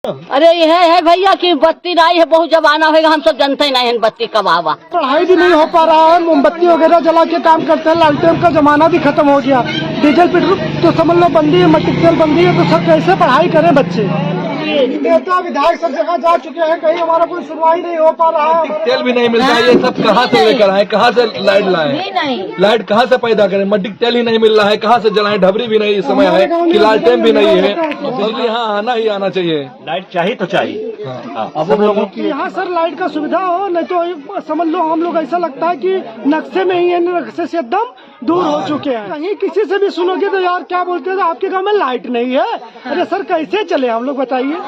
अरे ये है भैया कि बत्ती नहीं है, बहुत जमाना होगा, हम सब जानते ही नहीं है बत्ती कब आवा। पढ़ाई भी नहीं हो पा रहा है, मोमबत्ती वगैरह जला के काम करते हैं, लालटेन का जमाना भी खत्म हो गया, डीजल पेट्रोल तो समझ लो बंदी है, मट्टी तेल बंदी है, तो सब कैसे पढ़ाई करें बच्चे। नेता विधायक सब जगह जा चुके हैं, कहीं हमारा कोई सुनवाई नहीं हो पा रहा है। तेल भी नहीं मिलता है, ये सब कहाँ से लेकर आए, कहाँ से लाइट लाए, लाइट कहाँ से पैदा करें, मट्टी तेल ही नहीं मिल रहा है, कहाँ से जलाएं, ढबरी भी नहीं इस समय है कि लालटेन भी नहीं है, बिजली यहाँ आना ही आना चाहिए, लाइट चाहिए तो चाहिए। अब लोगों की यहाँ सर लाइट का सुविधा हो, नहीं तो समझ लो हम लोग ऐसा लगता है कि नक्शे में ही है, नक्शे से एकदम दूर हो चुके हैं। कहीं किसी से भी सुनोगे तो यार क्या बोलते हैं, आपके गांव में लाइट नहीं है। अरे सर कैसे चले हम लोग बताइए।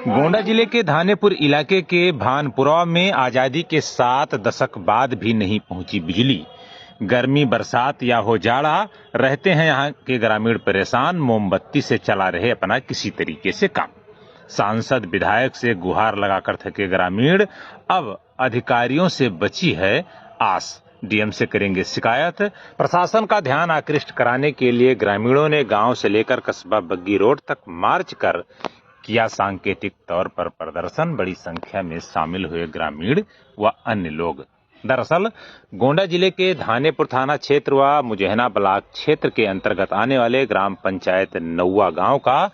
गोंडा जिले के धानेपुर इलाके के भानपुरा में आजादी के 7 दशक बाद भी नहीं पहुंची बिजली। गर्मी बरसात या हो जाड़ा, रहते हैं यहाँ के ग्रामीण परेशान, मोमबत्ती से चला रहे अपना किसी तरीके से काम। सांसद विधायक से गुहार लगाकर थके ग्रामीण, अब अधिकारियों से बची है आस। डीएम से करेंगे शिकायत। प्रशासन का ध्यान आकृष्ट कराने के लिए ग्रामीणों ने गांव से लेकर कस्बा बग्गी रोड तक मार्च कर किया सांकेतिक तौर पर प्रदर्शन। बड़ी संख्या में शामिल हुए ग्रामीण व अन्य लोग। दरअसल गोंडा जिले के धानेपुर थाना क्षेत्र व मुजैना ब्लॉक क्षेत्र के अंतर्गत आने वाले ग्राम पंचायत नौवा गांव का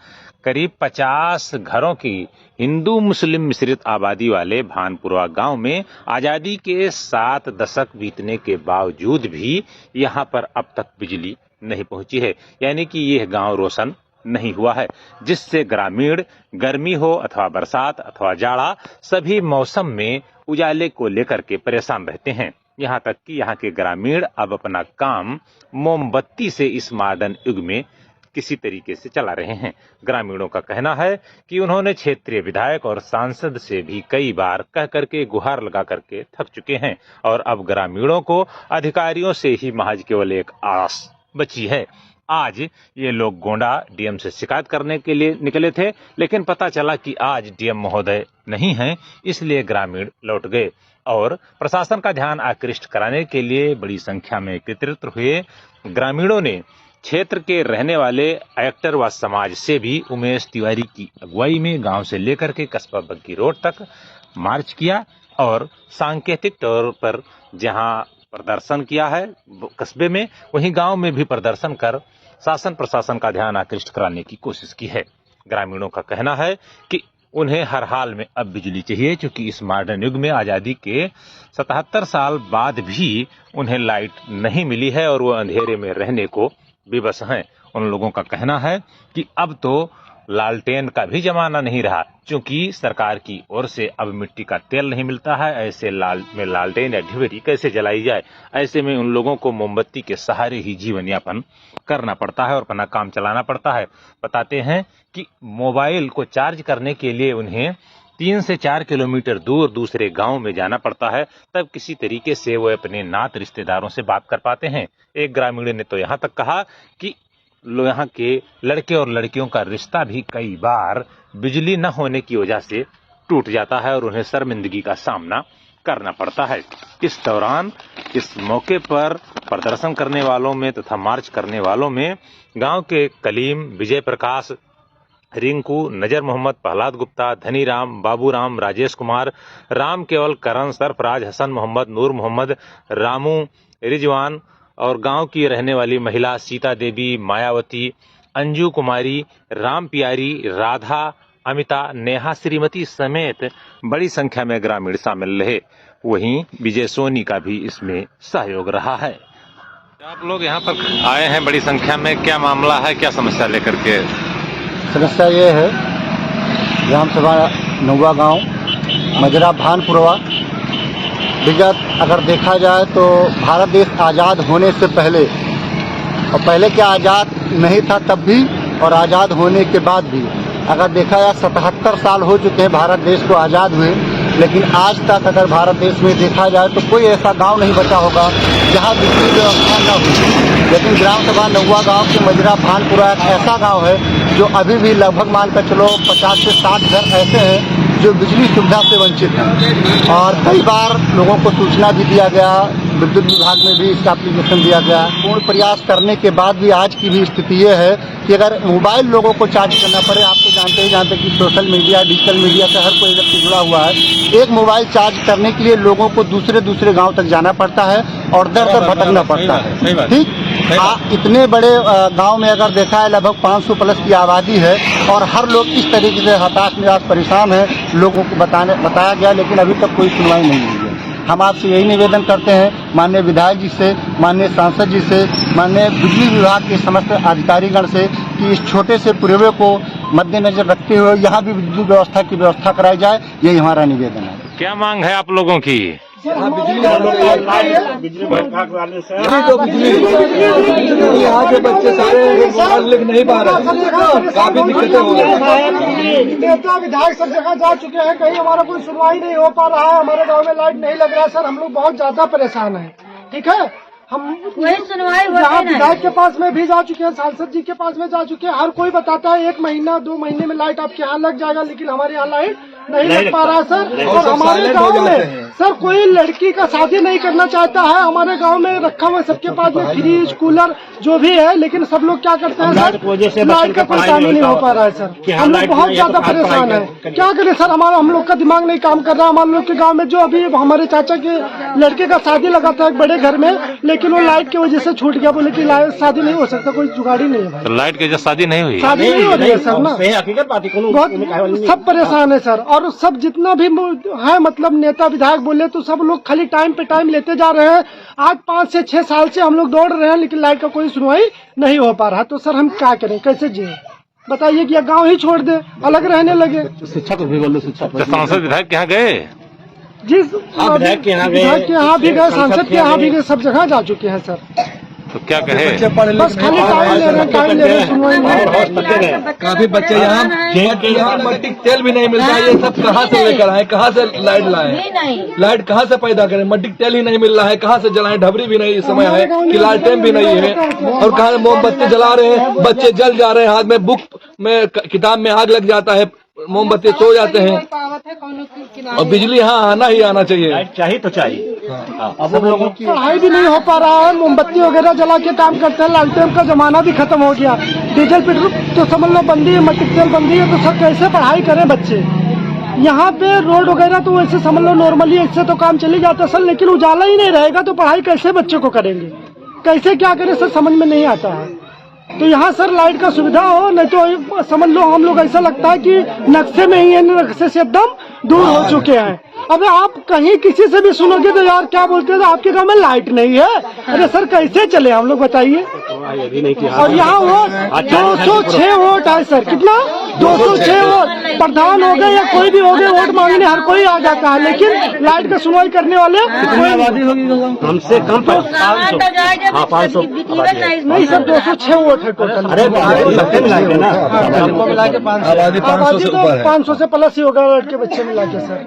करीब 50 घरों की हिंदू मुस्लिम मिश्रित आबादी वाले भानपुरा गांव में आजादी के 7 दशक बीतने के बावजूद भी यहां पर अब तक बिजली नहीं पहुंची है, यानी कि यह गांव रोशन नहीं हुआ है, जिससे ग्रामीण गर्मी हो अथवा बरसात अथवा जाड़ा, सभी मौसम में उजाले को लेकर के परेशान रहते हैं। यहाँ तक कि यहाँ के ग्रामीण अब अपना काम मोमबत्ती से इस मॉडर्न युग में किसी तरीके से चला रहे हैं। ग्रामीणों का कहना है कि उन्होंने क्षेत्रीय विधायक और सांसद से भी कई बार कह करके गुहार लगा करके थक चुके हैं और अब ग्रामीणों को अधिकारियों से ही महज केवल एक आस बची है। आज ये लोग गोंडा डीएम से शिकायत करने के लिए निकले थे, लेकिन पता चला कि आज डीएम महोदय नहीं हैं, इसलिए ग्रामीण लौट गए और प्रशासन का ध्यान आकृष्ट कराने के लिए बड़ी संख्या में एकत्रित हुए ग्रामीणों ने क्षेत्र के रहने वाले एक्टर व समाज से भी उमेश तिवारी की अगुवाई में गांव से लेकर के कस्बा बग्गी रोड तक मार्च किया और सांकेतिक तौर पर जहां प्रदर्शन किया है कस्बे में, वहीं गांव में भी प्रदर्शन कर शासन प्रशासन का ध्यान आकृष्ट कराने की कोशिश की है। ग्रामीणों का कहना है कि उन्हें हर हाल में अब बिजली चाहिए, क्योंकि इस मॉडर्न युग में आजादी के 77 साल बाद भी उन्हें लाइट नहीं मिली है और वो अंधेरे में रहने को विवश हैं। उन लोगों का कहना है कि अब तो लालटेन का भी जमाना नहीं रहा, क्योंकि सरकार की ओर से अब मिट्टी का तेल नहीं मिलता है। ऐसे लालटेन या ढिबरी कैसे जलाई जाए? ऐसे में उन लोगों को मोमबत्ती के सहारे ही जीवन यापन करना पड़ता है और अपना काम चलाना पड़ता है। बताते हैं कि मोबाइल को चार्ज करने के लिए उन्हें 3 से 4 किलोमीटर दूर दूसरे गांव में जाना पड़ता है, तब किसी तरीके से वो अपने नात रिश्तेदारों से बात कर पाते हैं। एक ग्रामीण ने तो यहाँ तक कहा कि यहाँ के लड़के और लड़कियों का रिश्ता भी कई बार बिजली न होने की वजह से टूट जाता है और उन्हें शर्मिंदगी का सामना करना पड़ता है। इस दौरान इस मौके पर प्रदर्शन करने वालों में तथा मार्च करने वालों में गांव के कलीम, विजय प्रकाश, रिंकू, नजर मोहम्मद, प्रहलाद गुप्ता, धनीराम, बाबूराम, राजेश कुमार, राम केवल, करण, सरफराज, हसन मोहम्मद, नूर मोहम्मद, रामू, रिजवान और गांव की रहने वाली महिला सीता देवी, मायावती, अंजू कुमारी, राम प्यारी, राधा, अमिता, नेहा, श्रीमती समेत बड़ी संख्या में ग्रामीण शामिल रहे। वहीं विजय सोनी का भी इसमें सहयोग रहा है। आप लोग यहाँ पर आए हैं बड़ी संख्या में, क्या मामला है, क्या समस्या लेकर के? समस्या ये है, ग्राम सभा नौवा गांव मजरा भानपुरवा विगत अगर देखा जाए तो भारत देश आज़ाद होने से पहले और पहले क्या आज़ाद नहीं था तब भी और आज़ाद होने के बाद भी अगर देखा जाए 77 साल हो चुके हैं भारत देश को आज़ाद हुए, लेकिन आज तक अगर भारत देश में देखा जाए तो कोई ऐसा गांव नहीं बचा होगा जहां बिजली व्यवस्था न हो। लेकिन ग्राम सभा नौवा गांव के मजरा भानपुरा एक ऐसा गांव है जो अभी भी लगभग मानकर चलो 50 से 60 घर ऐसे हैं जो बिजली सुविधा से वंचित हैं और कई बार लोगों को सूचना भी दिया गया, विद्युत विभाग में भी इसका एप्लीकेशन दिया गया। पूर्ण प्रयास करने के बाद भी आज की भी स्थिति ये है कि अगर मोबाइल लोगों को चार्ज करना पड़े, आप तो जानते कि सोशल मीडिया, डिजिटल मीडिया से हर कोई व्यक्ति जुड़ा हुआ है। एक मोबाइल चार्ज करने के लिए लोगों को दूसरे गांव तक जाना पड़ता है और दर दर भटकना पड़ता है। ठीक, इतने बड़े गांव में अगर देखा है लगभग 500 प्लस की आबादी है और हर लोग इस तरीके से हताश निराश परेशान है। लोगों को बताया गया, लेकिन अभी तक कोई सुनवाई नहीं हुई है। हम आपसे यही निवेदन करते हैं माननीय विधायक जी से, माननीय सांसद जी से, माननीय बिजली विभाग के समस्त अधिकारीगण से कि इस छोटे से पूर्वे को मद्देनजर रखते हुए यहाँ भी विद्युत व्यवस्था की व्यवस्था कराई जाए। यही हमारा निवेदन है। क्या मांग है आप लोगों की? बिजली यहाँ के बच्चे सारे मोबाइल लिख नहीं पा रहे, काफी दिक्कतें हो रही। नेता विधायक सब जगह जा चुके हैं, कहीं हमारा कोई सुनवाई नहीं हो पा रहा है। हमारे गांव में लाइट नहीं लग रहा है सर, हम लोग बहुत ज्यादा परेशान हैं। ठीक है, हम यहाँ विधायक के पास में भी जा चुके हैं, सांसद जी के पास में जा चुके हैं। हर कोई बताता है 1 महीना 2 महीने में लाइट आपके यहाँ लग जाएगा, लेकिन हमारे यहाँ लाइट नहीं लग पा रहा है सर। और हमारे गांव में सर कोई लड़की का शादी नहीं करना चाहता है। हमारे गांव में रखा हुआ सबके पास में फ्रिज कूलर जो भी है, लेकिन सब लोग क्या करते हैं सर, लाइट का परेशानी नहीं हो पा रहा है सर। हम लोग बहुत ज्यादा परेशान है। क्या करें सर, हम लोग का दिमाग नहीं काम कर रहा। हमारे लोग के गाँव में जो अभी हमारे चाचा के लड़के का शादी लगा था एक बड़े घर में, लेकिन वो लाइट की वजह से छूट गया। बोले कि शादी नहीं हो सकता, कोई जुगाड़ी नहीं है। तो लाइट की वजह शादी नहीं हुई? शादी नहीं हो रही है सर ना, बहुत सब परेशान है सर। और सब जितना भी है मतलब नेता विधायक बोले तो सब लोग खाली टाइम पे टाइम लेते जा रहे हैं। आज 5 से 6 साल से हम लोग दौड़ रहे हैं, लेकिन लाइट का कोई सुनवाई नहीं हो पा रहा। तो सर हम क्या करें, कैसे जिए बताइए? कि गांव ही छोड़ दे, अलग रहने लगे। शिक्षा को भी बोलो, शिक्षा सांसद विधायक के यहाँ गए? जिस विधायक के यहाँ भी गए, सांसद के यहाँ भी गए, सब जगह जा चुके हैं सर। तो क्या कहे? बस खाली टाइम ले रहे हैं, सुनवाई नहीं। काफी बच्चे यहाँ मट्टी तेल भी नहीं मिलता। ये सब कहाँ से लेकर आए, कहाँ से लाइट लाए? लाइट कहाँ से पैदा करें? मट्टी तेल ही नहीं मिल रहा है, कहाँ से जलाएं? ढबरी भी नहीं इस समय है कि लालटेन भी नहीं है। और कहाँ मोमबत्ती जला रहे हैं, बच्चे जल जा रहे हैं, हाथ में बुक में किताब में आग लग जाता है, मोमबत्ती सो जाते हैं। और बिजली यहाँ आना ही आना चाहिए, चाहिए तो चाहिए। अब लोगों की पढ़ाई भी नहीं हो पा रहा है, मोमबत्ती वगैरह जला के काम करते हैं। लालटेन का जमाना भी खत्म हो गया, डीजल पेट्रोल तो समझ लो बंदी है, मट्टी तेल बंदी है। तो सब कैसे पढ़ाई करें बच्चे? यहाँ पे रोड वगैरह तो वैसे समझ लो नॉर्मली इससे तो काम चली जाता सर, लेकिन उजाला ही नहीं रहेगा तो पढ़ाई कैसे बच्चों को करेंगे? कैसे क्या करें सर, समझ में नहीं आता है। तो यहाँ सर लाइट का सुविधा हो, नहीं तो समझ लो हम लोग ऐसा लगता है कि नक्शे में ही है, नक्शे से एकदम दूर हो चुके हैं। अब आप कहीं किसी से भी सुनोगे तो यार क्या बोलते हैं, आपके गांव में लाइट नहीं है। अरे सर कैसे चले हम लोग बताइए? और यहाँ वोट 206 वोट है सर, कितना 206 वोट। प्रधान हो गए या कोई भी हो गए, वोट मांगने हर कोई आ जाता है, लेकिन लाइट का सुनवाई करने वाले हमसे कम 500 नहीं सर, 206 वोट है टोटल। आबादी 500 से प्लस ही होगा लड़के बच्चे मिला के सर।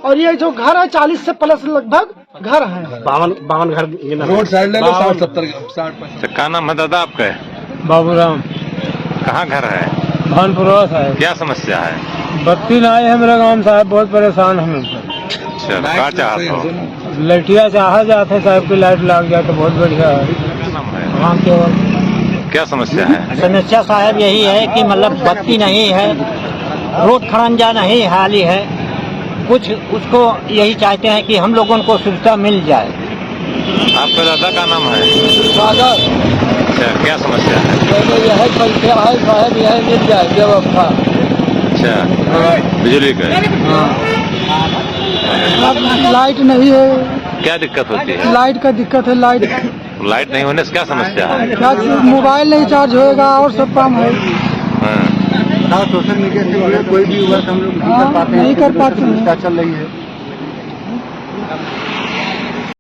और ये जो घर है 40 से प्लस लगभग घर है। 52 घर रोड साइड ले लो, 60-70 क्या नाम है दादा आपका? बाबूराम। कहाँ घर है? भानपुरवा साहब। क्या समस्या है? बत्ती ना आई है मेरा गांव साहब, बहुत परेशान हम लोग। अच्छा, क्या चाहते हो? लैटिया चाहा जाते साहब की लाइट लग जाए तो बहुत बढ़िया है। क्या नाम है? हाँ केवल क्या समस्या है? समस्या साहब यही है कि मतलब बत्ती नहीं है, रोड खड़ंजा नहीं हाली है, कुछ उसको यही चाहते हैं कि हम लोगों को सुविधा मिल जाए। आपका दादा का नाम है? अच्छा, क्या समस्या है? मिल जाए व्यवस्था। अच्छा, बिजली का? लाइट नहीं है, क्या दिक्कत होती है? लाइट का दिक्कत है। लाइट नहीं होने से क्या समस्या है? क्या मोबाइल नहीं चार्ज होएगा और सब काम है। सोशल मीडिया से जुड़े कोई भी हुआ हम लोग नहीं कर पाते हैं, चल रही है।